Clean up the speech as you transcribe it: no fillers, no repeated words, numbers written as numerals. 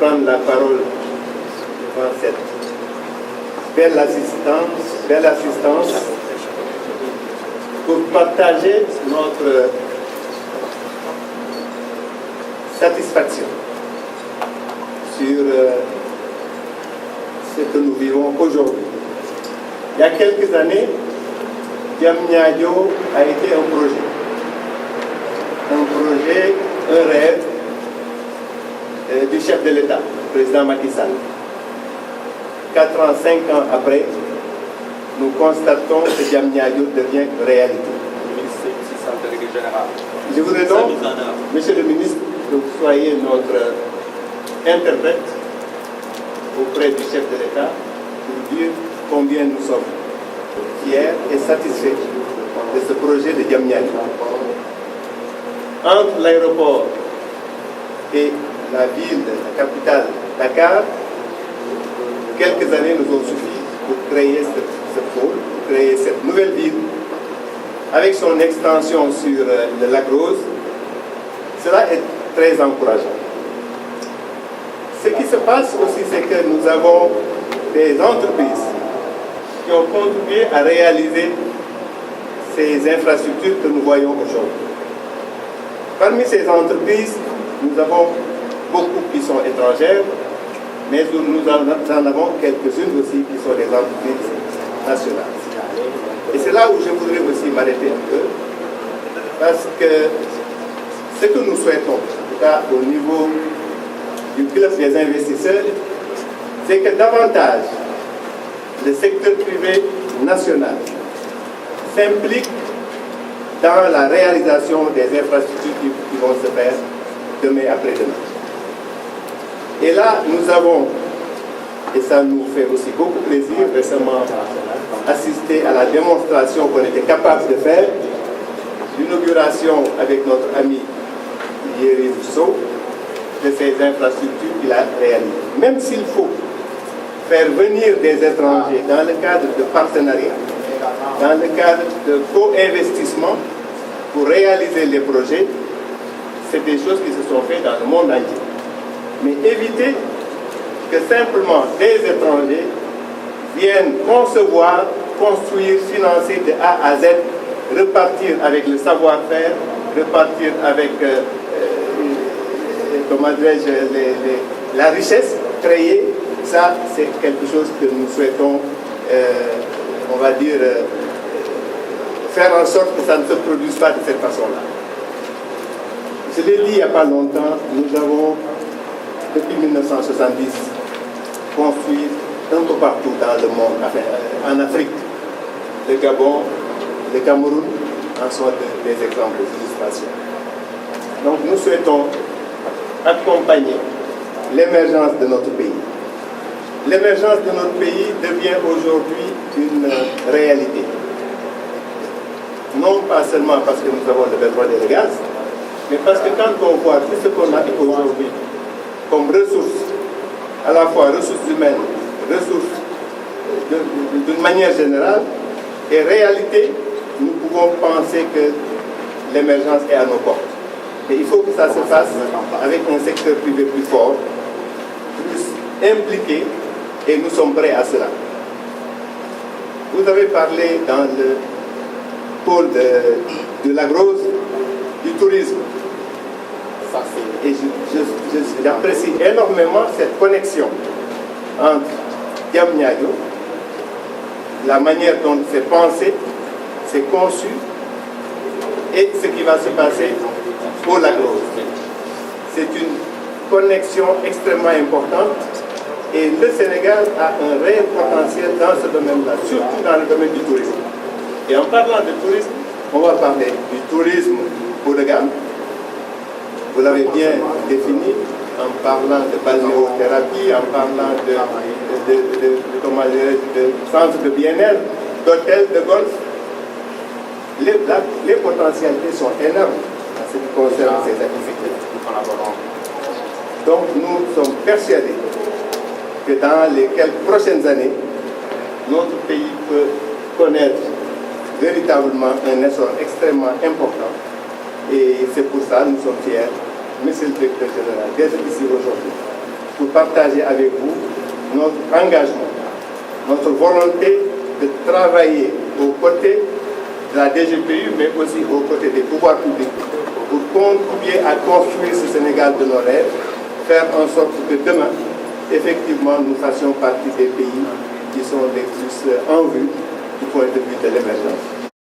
prendre la parole devant cette belle assistance pour partager notre satisfaction sur ce que nous vivons aujourd'hui. Il y a quelques années, Diamniadio a été un projet, un rêve du chef de l'État, le président Macky Sall. 4 ans, 5 ans après, nous constatons que Diamniadio devient réalité. Je voudrais donc, Monsieur le ministre, que vous soyez notre interprète auprès du chef de l'État pour dire combien nous sommes fiers et satisfaits de ce projet de Diamniadio. Entre l'aéroport et la ville, la capitale, Dakar, quelques années nous ont suffi pour créer ce pôle, pour créer cette nouvelle ville, avec son extension sur le lac Rose. Cela est très encourageant. Ce qui se passe aussi, c'est que nous avons des entreprises qui ont contribué à réaliser ces infrastructures que nous voyons aujourd'hui. Parmi ces entreprises, nous avons beaucoup qui sont étrangères, mais nous en avons quelques-unes aussi qui sont des entreprises nationales. Et c'est là où je voudrais aussi m'arrêter un peu, parce que ce que nous souhaitons, en tout cas au niveau du club des investisseurs, c'est que davantage le secteur privé national s'implique dans la réalisation des infrastructures qui vont se faire demain après-demain. Et là, nous avons, et ça nous fait aussi beaucoup plaisir, récemment assisté à la démonstration qu'on était capable de faire, l'inauguration avec notre ami Thierry Rousseau de ces infrastructures qu'il a réalisées. Même s'il faut faire venir des étrangers dans le cadre de partenariat, dans le cadre de co-investissement pour réaliser les projets, c'est des choses qui se sont faites dans le monde entier. Mais éviter que simplement des étrangers viennent concevoir, construire, financer de A à Z, repartir avec le savoir-faire, repartir avec comment dirais-je, la richesse créée. Ça, c'est quelque chose que nous souhaitons, on va dire, faire en sorte que ça ne se produise pas de cette façon-là. Je l'ai dit il n'y a pas longtemps, nous avons, depuis 1970, construit un peu partout dans le monde, enfin, en Afrique, le Gabon, le Cameroun, en sont des exemples d'illustration. Donc nous souhaitons accompagner l'émergence de notre pays. L'émergence de notre pays devient aujourd'hui une réalité. Non pas seulement parce que nous avons le pétrole et le gaz, mais parce que quand on voit tout ce qu'on a aujourd'hui comme ressources, à la fois ressources humaines, ressources d'une manière générale, et réalité, nous pouvons penser que l'émergence est à nos portes. Et il faut que ça se fasse avec un secteur privé plus fort, plus impliqué, et nous sommes prêts à cela. Vous avez parlé dans le pôle de la Rose du tourisme. Et j'apprécie énormément cette connexion entre Diamniadio, la manière dont c'est pensé, c'est conçu, et ce qui va se passer pour la Rose. C'est une connexion extrêmement importante, et le Sénégal a un réel potentiel dans ce domaine-là, surtout dans le domaine du tourisme. Et en parlant de tourisme, on va parler du tourisme haut de gamme. Vous l'avez bien défini en parlant de balnéothérapie, en parlant de centres de bien-être, d'hôtels, de golf. Les potentialités sont énormes en ce qui concerne ces activités. Donc nous sommes persuadés que dans les quelques prochaines années, notre pays peut connaître véritablement un essor extrêmement important. Et c'est pour ça que nous sommes fiers, Monsieur le Directeur Général, d'être ici aujourd'hui pour partager avec vous notre engagement, notre volonté de travailler aux côtés de la DGPU, mais aussi aux côtés des pouvoirs publics, pour contribuer à construire ce Sénégal de nos rêves, faire en sorte que demain, effectivement, nous fassions partie des pays qui sont les plus en vue du point de vue de l'émergence.